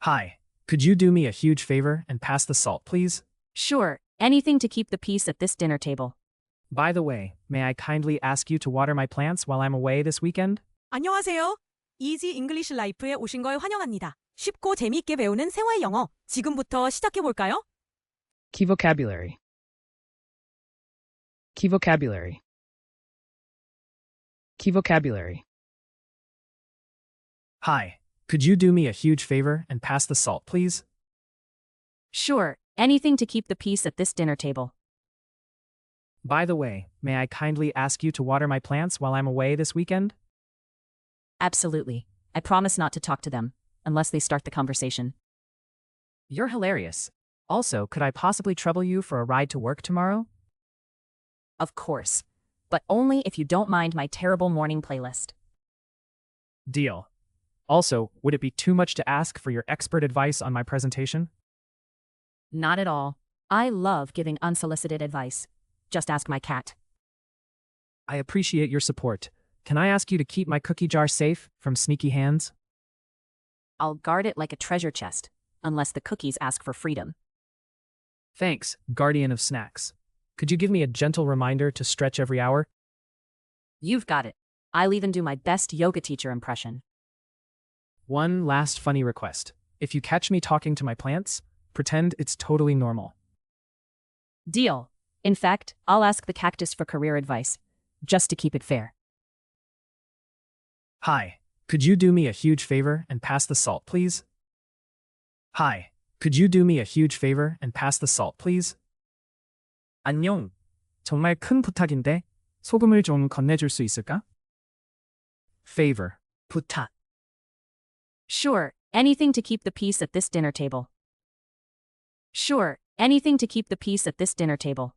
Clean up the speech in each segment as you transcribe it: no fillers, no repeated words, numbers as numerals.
Hi, could you do me a huge favor and pass the salt, please? Sure, anything to keep the peace at this dinner table. By the way, may I kindly ask you to water my plants while I'm away this weekend? 안녕하세요. 이지 잉글리시 라이프에 오신 걸 환영합니다. 쉽고 재미있게 배우는 생활 영어. 지금부터 시작해 볼까요? Key vocabulary. Key vocabulary. Key vocabulary. Hi, could you do me a huge favor and pass the salt, please? Sure, anything to keep the peace at this dinner table. By the way, may I kindly ask you to water my plants while I'm away this weekend? Absolutely. I promise not to talk to them, unless they start the conversation. You're hilarious. Also, could I possibly trouble you for a ride to work tomorrow? Of course. But only if you don't mind my terrible morning playlist. Deal. Also, would it be too much to ask for your expert advice on my presentation? Not at all. I love giving unsolicited advice. Just ask my cat. I appreciate your support. Can I ask you to keep my cookie jar safe from sneaky hands? I'll guard it like a treasure chest, unless the cookies ask for freedom. Thanks, guardian of snacks. Could you give me a gentle reminder to stretch every hour? You've got it. I'll even do my best yoga teacher impression. One last funny request. If you catch me talking to my plants, pretend it's totally normal. Deal. In fact, I'll ask the cactus for career advice, just to keep it fair. Hi, could you do me a huge favor and pass the salt, please? Hi, could you do me a huge favor and pass the salt, please? 안녕. 정말 큰 부탁인데 소금을 좀 건네줄 수 있을까? Favor. 부탁. Sure, anything to keep the peace at this dinner table. Sure, anything to keep the peace at this dinner table.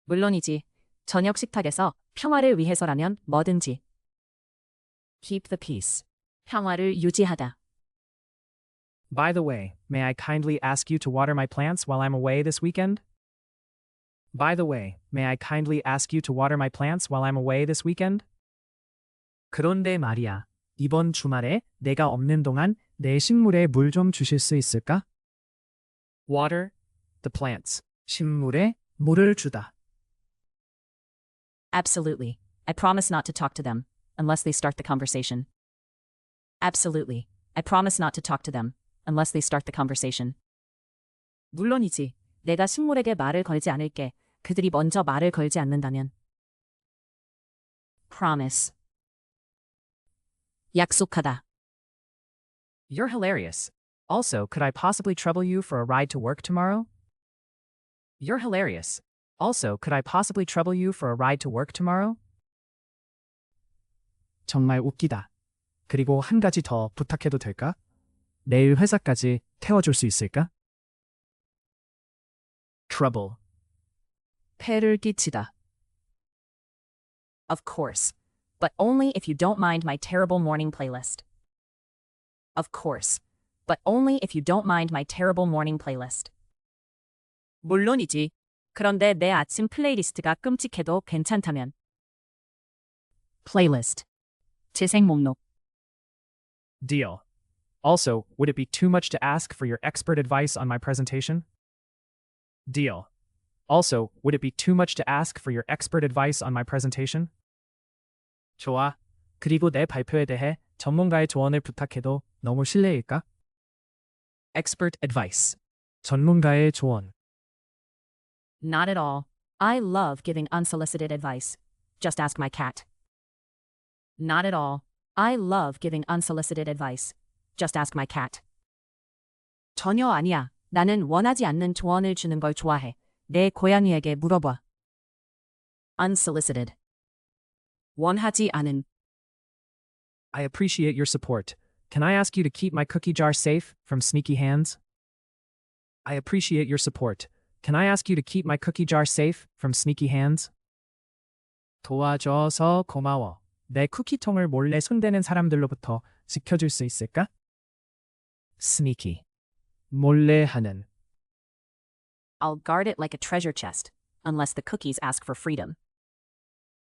물론이지. 저녁 식탁에서 평화를 위해서라면 뭐든지. Keep the peace. 평화를 유지하다. By the way, may I kindly ask you to water my plants while I'm away this weekend? By the way, may I kindly ask you to water my plants while I'm away this weekend? 그런데 말이야, 이번 주말에 내가 없는 동안 내 식물에 물 좀 주실 수 있을까? Water the plants. 식물에 물을 주다. Absolutely. I promise not to talk to them, unless they start the conversation. Absolutely. I promise not to talk to them, unless they start the conversation. 물론이지. 내가 식물에게 말을 걸지 않을게. 그들이 먼저 말을 걸지 않는다면. Promise. 약속하다. You're hilarious. Also, could I possibly trouble you for a ride to work tomorrow? You're hilarious. Also, could I possibly trouble you for a ride to work tomorrow? 정말 웃기다. 그리고 한 가지 더 부탁해도 될까? 내일 회사까지 태워줄 수 있을까? Trouble. 폐를 끼치다. Of course. But only if you don't mind my terrible morning playlist. Of course. But only if you don't mind my terrible morning playlist. 물론이지. 그런데 내 아침 플레이리스트가 끔찍해도 괜찮다면. Playlist. 재생 목록. Deal. Also, would it be too much to ask for your expert advice on my presentation? Deal. Also, would it be too much to ask for your expert advice on my presentation? 좋아. 그리고 내 발표에 대해 전문가의 조언을 부탁해도 너무 실례일까? Expert advice. 전문가의 조언. Not at all. I love giving unsolicited advice. Just ask my cat. Not at all. I love giving unsolicited advice. Just ask my cat. 전혀 아니야. 나는 원하지 않는 조언을 주는 걸 좋아해. 내 고양이에게 물어봐. Unsolicited. 원하지 않은. I appreciate your support. Can I ask you to keep my cookie jar safe from sneaky hands? I appreciate your support. Can I ask you to keep my cookie jar safe from sneaky hands? 도와줘서 고마워. 내 쿠키통을 몰래 손대는 사람들로부터 지켜줄 수 있을까? Sneaky. 몰래 하는. I'll guard it like a treasure chest, unless the cookies ask for freedom.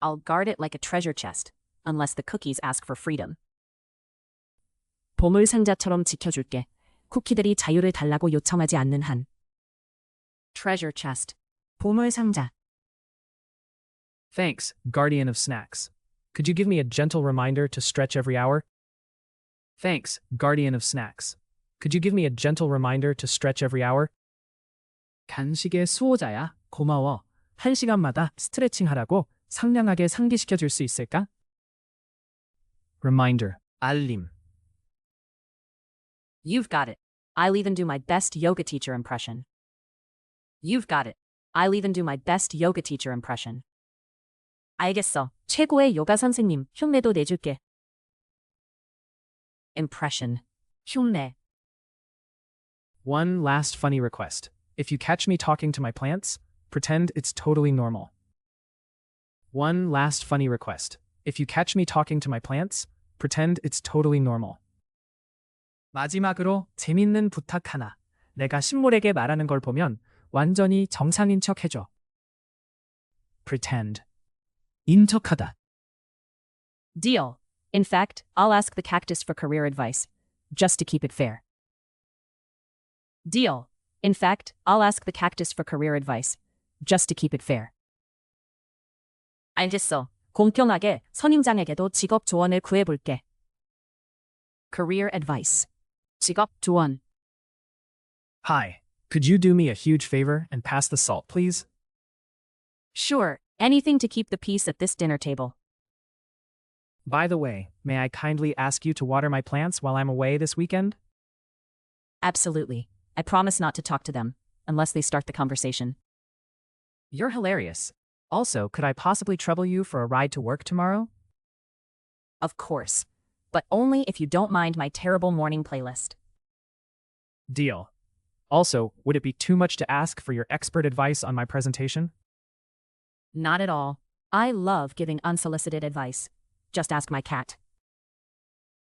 I'll guard it like a treasure chest, unless the cookies ask for freedom. 보물상자처럼 지켜줄게. 쿠키들이 자유를 달라고 요청하지 않는 한. treasure chest. 보물상자. Thanks, guardian of snacks. Could you give me a gentle reminder to stretch every hour? Thanks, guardian of snacks. Could you give me a gentle reminder to stretch every hour? 간식의 수호자야. 고마워. 1시간마다 스트레칭 하라고 상냥하게 상기시켜 줄 수 있을까? Reminder. 알림. You've got it. I'll even do my best yoga teacher impression. You've got it. I'll even do my best yoga teacher impression. 알겠어. 최고의 요가 선생님, 흉내도 내줄게. impression. 흉내. One last funny request. If you catch me talking to my plants, pretend it's totally normal. One last funny request. If you catch me talking to my plants, pretend it's totally normal. 마지막으로 재밌는 부탁 하나. 내가 식물에게 말하는 걸 보면 완전히 정상인 척 해줘. pretend. 인척하다. Deal. In fact, I'll ask the cactus for career advice, just to keep it fair. Deal. In fact, I'll ask the cactus for career advice, just to keep it fair. 알겠어. 공평하게 선임장에게도 직업 조언을 구해볼게. career advice. 직업 조언. Hi, could you do me a huge favor and pass the salt, please? Sure, anything to keep the peace at this dinner table. By the way, may I kindly ask you to water my plants while I'm away this weekend? Absolutely. I promise not to talk to them, unless they start the conversation. You're hilarious. Also, could I possibly trouble you for a ride to work tomorrow? Of course, but only if you don't mind my terrible morning playlist. Deal. Also, would it be too much to ask for your expert advice on my presentation? Not at all. I love giving unsolicited advice. Just ask my cat.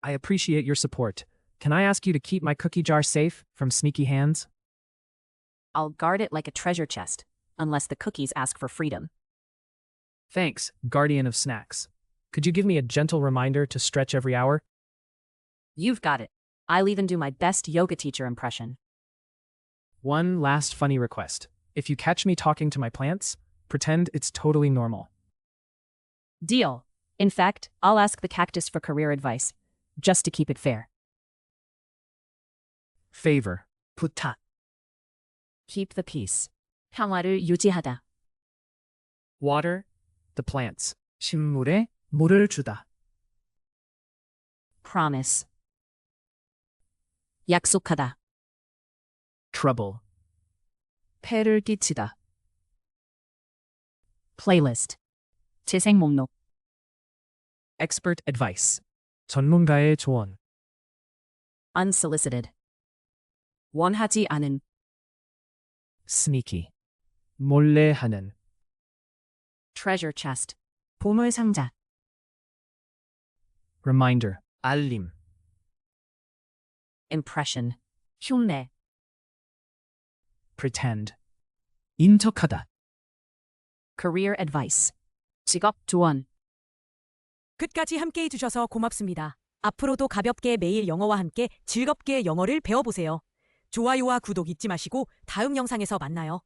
I appreciate your support. Can I ask you to keep my cookie jar safe from sneaky hands? I'll guard it like a treasure chest, unless the cookies ask for freedom. Thanks, guardian of snacks. Could you give me a gentle reminder to stretch every hour? You've got it. I'll even do my best yoga teacher impression. One last funny request. If you catch me talking to my plants, pretend it's totally normal. Deal. In fact, I'll ask the cactus for career advice, just to keep it fair. Favor. 부탁. Keep the peace. 평화를 유지하다. Water the plants. 식물에 물을 주다. Promise. 약속하다. Trouble. 폐를 끼치다. Playlist. 재생 목록. Expert advice. 전문가의 조언. Unsolicited. 원하지 않은. Sneaky. 몰래 하는. Treasure chest. 보물 상자. Reminder. 알림. Impression. 흉내. Pretend. 인척하다. Career advice. 직업 조언. 끝까지 함께 해주셔서 고맙습니다. 앞으로도 가볍게 매일 영어와 함께 즐겁게 영어를 배워보세요. 좋아요와 구독 잊지 마시고 다음 영상에서 만나요.